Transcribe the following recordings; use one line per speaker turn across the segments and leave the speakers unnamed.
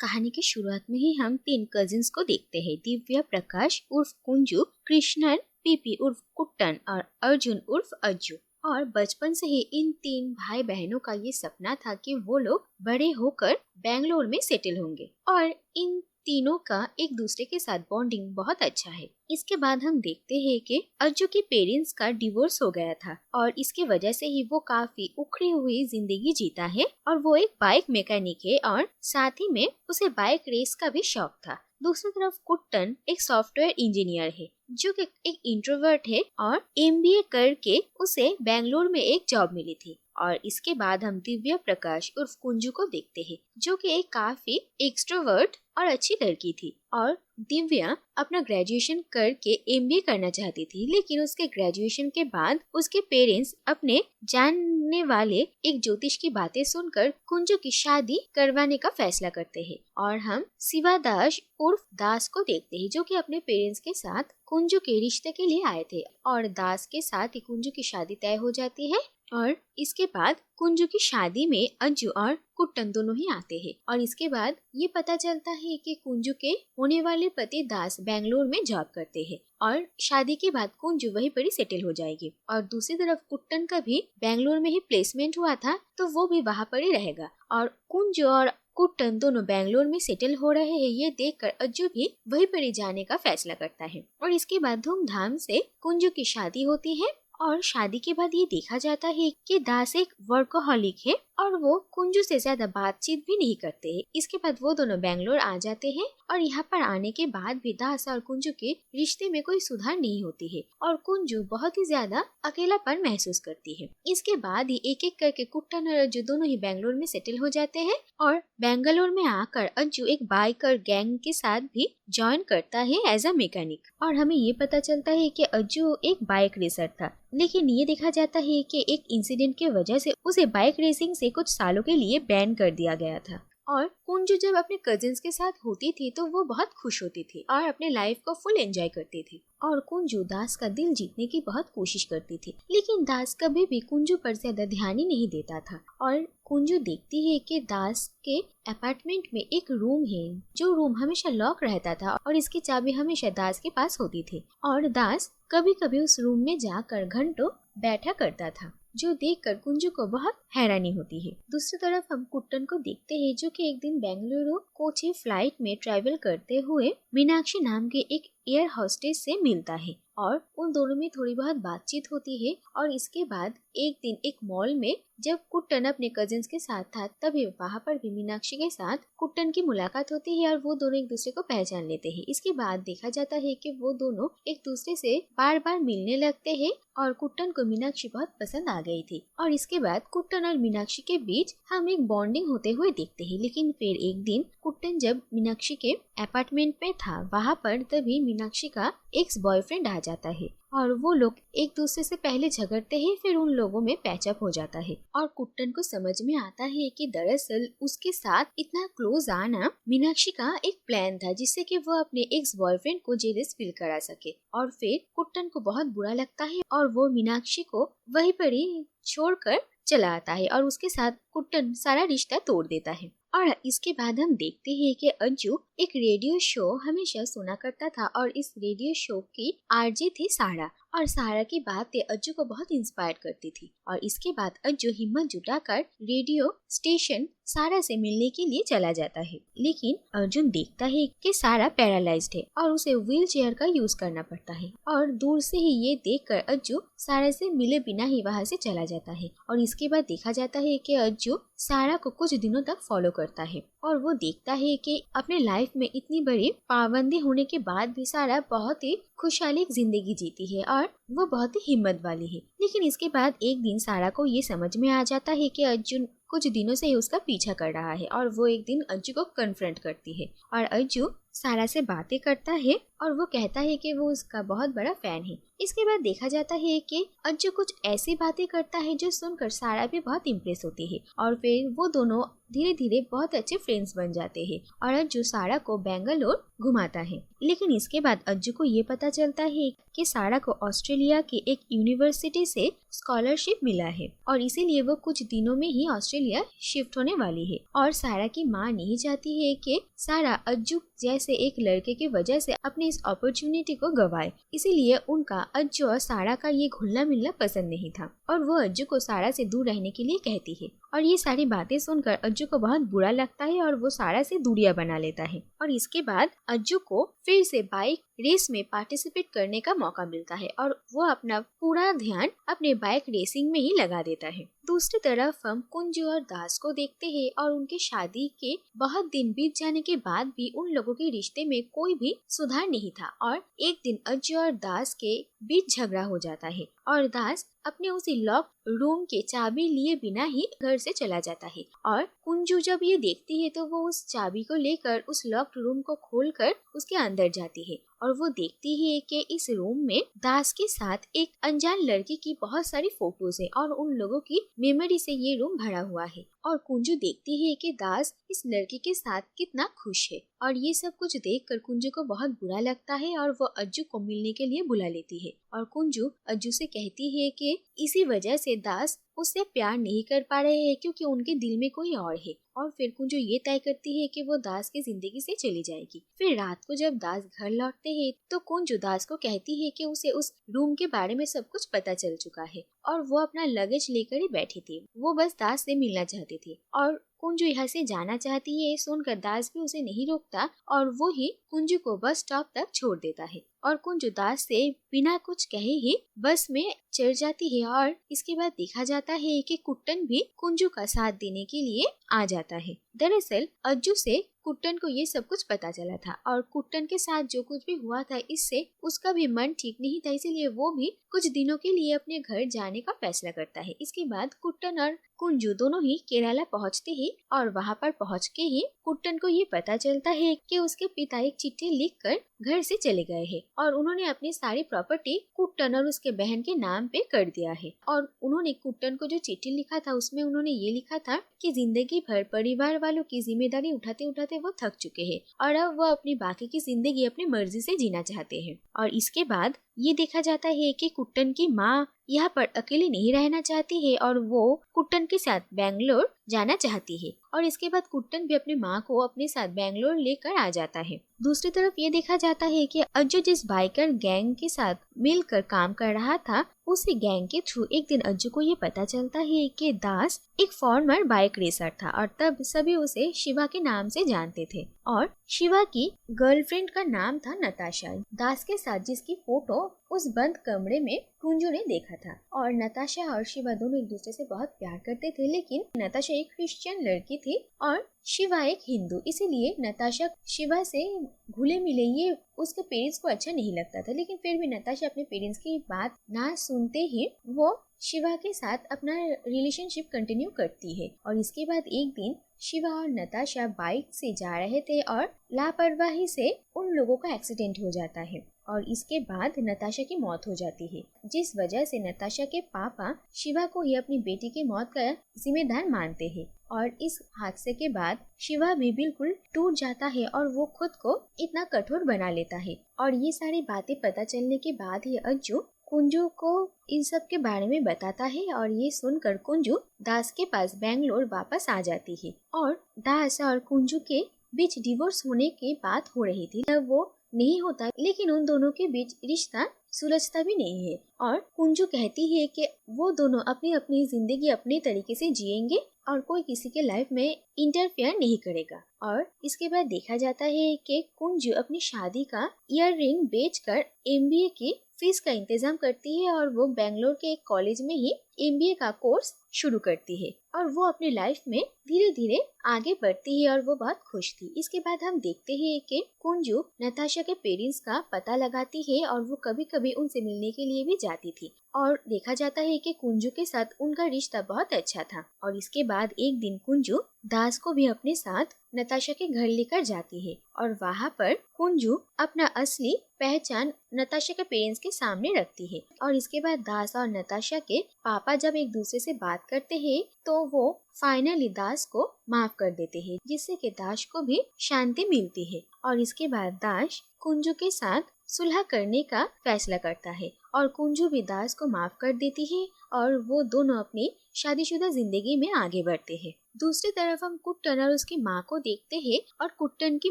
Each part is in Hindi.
कहानी की शुरुआत में ही हम 3 कजिन्स को देखते हैं। दिव्या, प्रकाश उर्फ कुंजू, कृष्णन, पीपी उर्फ कुट्टन और अर्जुन उर्फ अज्जू। और बचपन से ही इन 3 भाई बहनों का ये सपना था कि वो लोग बड़े होकर बेंगलोर में सेटल होंगे और इन तीनों का एक दूसरे के साथ बॉन्डिंग बहुत अच्छा है। इसके बाद हम देखते हैं कि अज्जू के पेरेंट्स का डिवोर्स हो गया था और इसके वजह से ही वो काफी उखड़ी हुई जिंदगी जीता है और वो एक बाइक मैकेनिक है और साथ ही में उसे बाइक रेस का भी शौक था। दूसरी तरफ कुट्टन एक सॉफ्टवेयर इंजीनियर है जो कि एक इंट्रोवर्ट है और एमबीए करके उसे बेंगलोर में एक जॉब मिली थी। और इसके बाद हम दिव्या, प्रकाश उर्फ कुंजू को देखते हैं जो कि एक काफी एक्सट्रोवर्ट और अच्छी लड़की थी। और दिव्या अपना ग्रेजुएशन करके एमबीए करना चाहती थी, लेकिन उसके ग्रेजुएशन के बाद उसके पेरेंट्स अपने जानने वाले एक ज्योतिष की बातें सुनकर कुंजू की शादी करवाने का फैसला करते हैं। और हम शिवादास उर्फ दास को देखते हैं जो कि अपने पेरेंट्स के साथ कुंजू के रिश्ते के लिए आए थे और दास के साथ ही कुंजू की शादी तय हो जाती है। और इसके बाद कुंजू की शादी में अज्जू और कुट्टन दोनों ही आते हैं और इसके बाद ये पता चलता है कि कुंजू के होने वाले पति दास बेंगलोर में जॉब करते हैं और शादी के बाद कुंजू वहीं पर ही सेटल हो जाएगी। और दूसरी तरफ कुट्टन का भी बेंगलोर में ही प्लेसमेंट हुआ था तो वो भी वहाँ पर ही रहेगा और कुंजू और कुट्टन दोनों बेंगलोर में सेटल हो रहे हैं ये देखकर अज्जू भी वहीं पर ही जाने का फैसला करता है। और इसके बाद धूमधाम से कुंजू की शादी होती है और शादी के बाद ये देखा जाता है कि दास एक वर्कोहॉलिक है और वो कुंजू से ज्यादा बातचीत भी नहीं करते हैं। इसके बाद वो दोनों बेंगलोर आ जाते हैं और यहाँ पर आने के बाद भी दास और कुंजू के रिश्ते में कोई सुधार नहीं होती है और कुंजू बहुत ही ज्यादा अकेलापन महसूस करती है। इसके बाद ही एक एक करके कुट्टन और अज्जू दोनों ही बेंगलोर में सेटल हो जाते हैं और बेंगलोर में आकर अज्जू एक बाइकर गैंग के साथ भी ज्वाइन करता है एज अ मैकेनिक। और हमें ये पता चलता है कि अज्जू एक बाइक रेसर था, लेकिन ये देखा जाता है कि एक इंसिडेंट की वजह से उसे बाइक रेसिंग से कुछ सालों के लिए बैन कर दिया गया था। और कुंजू जब अपने कजिन्स के साथ होती थी तो वो बहुत खुश होती थी और अपने लाइफ को फुल एंजॉय करती थी। और कुंजू दास का दिल जीतने की बहुत कोशिश करती थी, लेकिन दास कभी भी कुंजू पर ज्यादा ध्यान ही नहीं देता था। और कुंजू देखती है कि दास के अपार्टमेंट में एक रूम है जो रूम हमेशा लॉक रहता था और इसकी चाबी हमेशा दास के पास होती थी और दास कभी कभी उस रूम में जाकर घंटों बैठा करता था, जो देखकर कुंजू को बहुत हैरानी होती है। दूसरी तरफ हम कुट्टन को देखते हैं जो कि एक दिन बेंगलुरु कोची फ्लाइट में ट्रैवल करते हुए मीनाक्षी नाम के एक एयर होस्टेस से मिलता है और उन दोनों में थोड़ी बहुत बातचीत होती है। और इसके बाद एक दिन एक मॉल में जब कुट्टन अपने कजिन्स के साथ था तभी वहाँ पर भी मीनाक्षी के साथ कुट्टन की मुलाकात होती है और वो दोनों एक दूसरे को पहचान लेते हैं। इसके बाद देखा जाता है कि वो दोनों एक दूसरे से बार बार मिलने लगते हैं और कुट्टन को मीनाक्षी बहुत पसंद आ गई थी। और इसके बाद कुट्टन और मीनाक्षी के बीच हम एक बॉन्डिंग होते हुए देखते हैं। लेकिन फिर एक दिन कुट्टन जब मीनाक्षी के अपार्टमेंट में था वहाँ पर तभी मीनाक्षी का एक्स बॉयफ्रेंड आ जाता है और वो लोग एक दूसरे से पहले झगड़ते हैं, फिर उन लोगों में पैचअप हो जाता है। और कुट्टन को समझ में आता है कि दरअसल उसके साथ इतना क्लोज आना मीनाक्षी का एक प्लान था जिससे कि वो अपने एक्स बॉयफ्रेंड को जेलस फील करा सके। और फिर कुट्टन को बहुत बुरा लगता है और वो मीनाक्षी को वहीं पर ही छोड़कर चला आता है और उसके साथ कुट्टन सारा रिश्ता तोड़ देता है। और इसके बाद हम देखते हैं कि अज्जू एक रेडियो शो हमेशा सुना करता था और इस रेडियो शो की आरजे थी सारा और सारा की बातें अज्जू को बहुत इंस्पायर करती थी। और इसके बाद अज्जू हिम्मत जुटाकर रेडियो स्टेशन सारा से मिलने के लिए चला जाता है, लेकिन अर्जुन देखता है कि सारा पैरालाइज्ड है और उसे व्हील चेयर का यूज करना पड़ता है और दूर से ही ये देखकर अज्जू सारा से मिले बिना ही वहाँ से चला जाता है। और इसके बाद देखा जाता है कि अज्जू सारा को कुछ दिनों तक फॉलो करता है और वो देखता है कि अपने लाइफ में इतनी बड़ी पाबंदी होने के बाद भी सारा बहुत ही खुशहाली जिंदगी जीती है और वो बहुत ही हिम्मत वाली है। लेकिन इसके बाद एक दिन सारा को ये समझ में आ जाता है कि अर्जुन कुछ दिनों से ही उसका पीछा कर रहा है और वो एक दिन अज्जू को कन्फ्रंट करती है और अज्जू सारा से बातें करता है और वो कहता है कि वो उसका बहुत बड़ा फैन है। इसके बाद देखा जाता है कि अज्जू कुछ ऐसी बातें करता है जो सुनकर सारा भी बहुत इम्प्रेस होती है और फिर वो दोनों धीरे धीरे बहुत अच्छे फ्रेंड्स बन जाते हैं और अज्जू सारा को बेंगलोर घुमाता है। लेकिन इसके बाद अज्जू को ये पता चलता है कि सारा को ऑस्ट्रेलिया की एक यूनिवर्सिटी से स्कॉलरशिप मिला है और इसीलिए वो कुछ दिनों में ही ऑस्ट्रेलिया शिफ्ट होने वाली है। और सारा की माँ नहीं चाहती है कि सारा अज्जू जैसे एक लड़के की वजह से अपनी इस अपॉर्चुनिटी को गवाए, इसीलिए उनका अज्जू और सारा का ये घुलना मिलना पसंद नहीं था और वो अज्जू को सारा से दूर रहने के लिए कहती है। और ये सारी बातें सुनकर अज्जू को बहुत बुरा लगता है और वो सारा से दूरियां बना लेता है। और इसके बाद अज्जू को फिर से बाइक रेस में पार्टिसिपेट करने का मौका मिलता है और वो अपना पूरा ध्यान अपने बाइक रेसिंग में ही लगा देता है। दूसरी तरफ हम कुंजू और दास को देखते हैं और उनकी शादी के बहुत दिन बीत जाने के बाद भी उन लोगों के रिश्ते में कोई भी सुधार नहीं था और एक दिन अज्जू और दास के बीच झगड़ा हो जाता है और दास अपने उसी लॉक रूम के चाबी लिए बिना ही घर से चला जाता है। और कुंजू जब ये देखती है तो वो उस चाबी को लेकर उस लॉक्ड रूम को खोलकर उसके अंदर जाती है और वो देखती है कि इस रूम में दास के साथ एक अनजान लड़की की बहुत सारी फोटोज है और उन लोगों की मेमोरी से ये रूम भरा हुआ है। और कुंजू देखती है कि दास इस लड़की के साथ कितना खुश है और ये सब कुछ देखकर कुंजू को बहुत बुरा लगता है और वो अज्जू को मिलने के लिए बुला लेती है। और कुंजू अज्जू से कहती है कि इसी वजह से दास उससे प्यार नहीं कर पा रहे हैं क्योंकि उनके दिल में कोई और है। और फिर कुंजू ये तय करती है कि वो दास की जिंदगी से चली जाएगी। फिर रात को जब दास घर लौटते हैं तो कुंजू दास को कहती है कि उसे उस रूम के बारे में सब कुछ पता चल चुका है और वो अपना लगेज लेकर ही बैठी थी। वो बस दास से मिलना चाहती थी और कुंजू यहाँ से जाना चाहती है। सुनकर दास भी उसे नहीं रोकता और वो ही कुंजू को बस स्टॉप तक छोड़ देता है और कुंजू दास से बिना कुछ कहे ही बस में चढ़ जाती है। और इसके बाद देखा जाता है कि कुट्टन भी कुंजू का साथ देने के लिए आ जाता है। दरअसल अज्जू से कुट्टन को ये सब कुछ पता चला था और कुट्टन के साथ जो कुछ भी हुआ था इससे उसका भी मन ठीक नहीं था, इसीलिए वो भी कुछ दिनों के लिए अपने घर जाने का फैसला करता है। इसके बाद कुट्टन और कुंजू दोनों ही केरला पहुंचते ही और वहां पर पहुंच के ही कुट्टन को ये पता चलता है कि उसके पिता एक चिट्ठी लिखकर घर से चले गए हैं और उन्होंने अपनी सारी प्रॉपर्टी कुट्टन और उसके बहन के नाम पे कर दिया है। और उन्होंने कुट्टन को जो चिट्ठी लिखा था उसमें उन्होंने ये लिखा था कि जिंदगी भर परिवार वालों की जिम्मेदारी उठाते उठाते वो थक चुके हैं और अब वो अपनी बाकी की जिंदगी अपनी मर्जी से जीना चाहते हैं। और इसके बाद ये देखा जाता है कि कुट्टन की माँ यहाँ पर अकेले नहीं रहना चाहती है और वो कुट्टन के साथ बेंगलोर जाना चाहती है और इसके बाद कुट्टन भी अपनी माँ को अपने साथ बेंगलोर लेकर आ जाता है। दूसरी तरफ ये देखा जाता है कि अज्जू जिस बाइकर गैंग के साथ मिलकर काम कर रहा था उसी गैंग के थ्रू एक दिन अज्जू को ये पता चलता है कि दास एक फॉर्मर बाइक रेसर था और तब सभी उसे शिवा के नाम से जानते थे और शिवा की गर्लफ्रेंड का नाम था नताशा। दास के साथ जिसकी फोटो उस बंद कमरे में कुंजू ने देखा था और नताशा और शिवा दोनों एक दूसरे से बहुत प्यार करते थे, लेकिन नताशा एक क्रिश्चियन लड़की थी और शिवा एक हिंदू, इसीलिए नताशा शिवा से घुले मिले ये उसके पेरेंट्स को अच्छा नहीं लगता था। लेकिन फिर भी नताशा अपने पेरेंट्स की बात ना सुनते ही वो शिवा के साथ अपना रिलेशनशिप कंटिन्यू करती है। और इसके बाद एक दिन शिवा और नताशा बाइक से जा रहे थे और लापरवाही से उन लोगों का एक्सीडेंट हो जाता है और इसके बाद नताशा की मौत हो जाती है, जिस वजह से नताशा के पापा शिवा को ही अपनी बेटी की मौत का जिम्मेदार मानते हैं। और इस हादसे के बाद शिवा भी बिल्कुल टूट जाता है और वो खुद को इतना कठोर बना लेता है। और ये सारी बातें पता चलने के बाद ही अज्जू कुंजू को इन सब के बारे में बताता है और ये सुनकर कुंजू दास के पास बेंगलोर वापस आ जाती है और दास और कुंजू के बीच डिवोर्स होने की बात हो रही थी। तब वो नहीं होता, लेकिन उन दोनों के बीच रिश्ता सुलझता भी नहीं है और कुंजू कहती है कि वो दोनों अपनी अपनी जिंदगी अपने तरीके से जिएंगे और कोई किसी के लाइफ में इंटरफेयर नहीं करेगा। और इसके बाद देखा जाता है कि कुंजू अपनी शादी का ईयर रिंग बेचकर MBA की फीस का इंतजाम करती है और वो बेंगलोर के एक कॉलेज में ही MBA का कोर्स शुरू करती है। और वो अपने लाइफ में धीरे धीरे आगे बढ़ती है और वो बहुत खुश थी। इसके बाद हम देखते हैं कि कुंजू नताशा के पेरेंट्स का पता लगाती है और वो कभी कभी उनसे मिलने के लिए भी जाती थी। और देखा जाता है कि कुंजू के साथ उनका रिश्ता बहुत अच्छा था। और इसके बाद एक दिन कुंजू दास को भी अपने साथ नताशा के घर लेकर जाती है और वहाँ पर कुंजू अपना असली पहचान नताशा के पेरेंट्स के सामने रखती है। और इसके बाद दास और नताशा के पापा जब एक दूसरे से बात करते हैं तो वो फाइनली दास को माफ कर देते हैं, जिससे कि दास को भी शांति मिलती है। और इसके बाद दास कुंजू के साथ सुलह करने का फैसला करता है और कुंजू भी दास को माफ कर देती है और वो दोनों अपनी शादीशुदा जिंदगी में आगे बढ़ते हैं। दूसरी तरफ हम कुट्टन और उसकी माँ को देखते हैं और कुट्टन की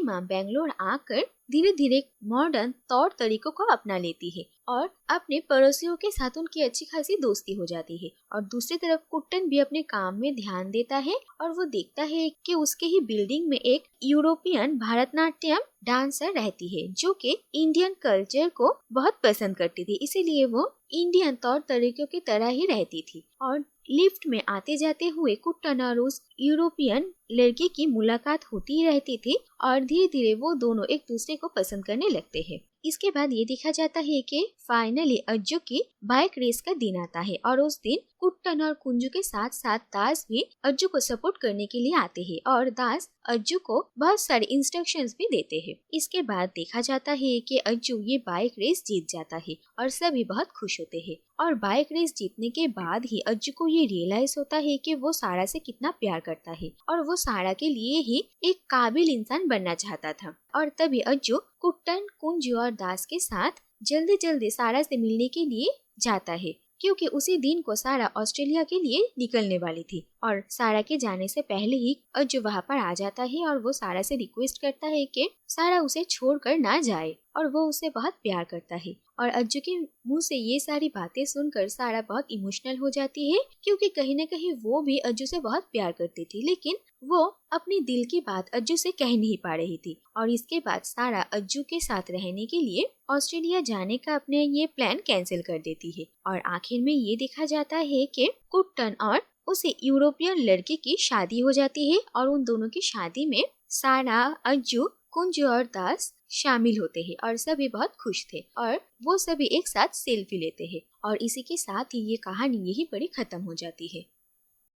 माँ बेंगलोर आकर धीरे धीरे मॉडर्न तौर तरीकों को अपना लेती है और अपने पड़ोसियों के साथ उनकी अच्छी खासी दोस्ती हो जाती है। और दूसरी तरफ कुट्टन भी अपने काम में ध्यान देता है और वो देखता है कि उसके ही बिल्डिंग में एक यूरोपियन भरतनाट्यम डांसर रहती है जो कि इंडियन कल्चर को बहुत पसंद करती थी, इसीलिए वो इंडियन तौर तरीकों की तरह ही रहती थी। और लिफ्ट में आते जाते हुए कुट्टन और उस यूरोपियन लड़की की मुलाकात होती रहती थी और धीरे धीरे वो दोनों एक दूसरे को पसंद करने लगते हैं। इसके बाद ये देखा जाता है कि फाइनली अज्जू की बाइक रेस का दिन आता है और उस दिन कुट्टन और कुंजू के साथ साथ दास भी अज्जू को सपोर्ट करने के लिए आते हैं और दास अज्जू को बहुत सारे इंस्ट्रक्शंस भी देते हैं। इसके बाद देखा जाता है कि अज्जू ये बाइक रेस जीत जाता है और सभी बहुत खुश होते हैं। और बाइक रेस जीतने के बाद ही अज्जू को ये रियलाइज होता है कि वो सारा से कितना प्यार करता है और वो सारा के लिए ही एक काबिल इंसान बनना चाहता था। और तभी अज्जू कुट्टन, कुंजू और दास के साथ जल्दी जल्दी सारा से मिलने के लिए जाता है, क्योंकि उसी दिन को सारा ऑस्ट्रेलिया के लिए निकलने वाली थी। और सारा के जाने से पहले ही अज्जू वहाँ पर आ जाता है और वो सारा से रिक्वेस्ट करता है कि सारा उसे छोड़कर ना जाए और वो उसे बहुत प्यार करता है। और अज्जू के मुंह से ये सारी बातें सुनकर सारा बहुत इमोशनल हो जाती है, क्योंकि कहीं न कहीं वो भी अज्जू से बहुत प्यार करती थी, लेकिन वो अपनी दिल की बात अज्जू से कह नहीं पा रही थी। और इसके बाद सारा अज्जू के साथ रहने के लिए ऑस्ट्रेलिया जाने का अपने ये प्लान कैंसिल कर देती है। और आखिर में ये देखा जाता है कि कुट्टन और उसे यूरोपियन लड़की की शादी हो जाती है और उन दोनों की शादी में सारा, अज्जू, कुंजू और दास शामिल होते हैं और सभी बहुत खुश थे और वो सभी एक साथ सेल्फी लेते हैं। और इसी के साथ ही ये कहानी यही पर खत्म हो जाती है।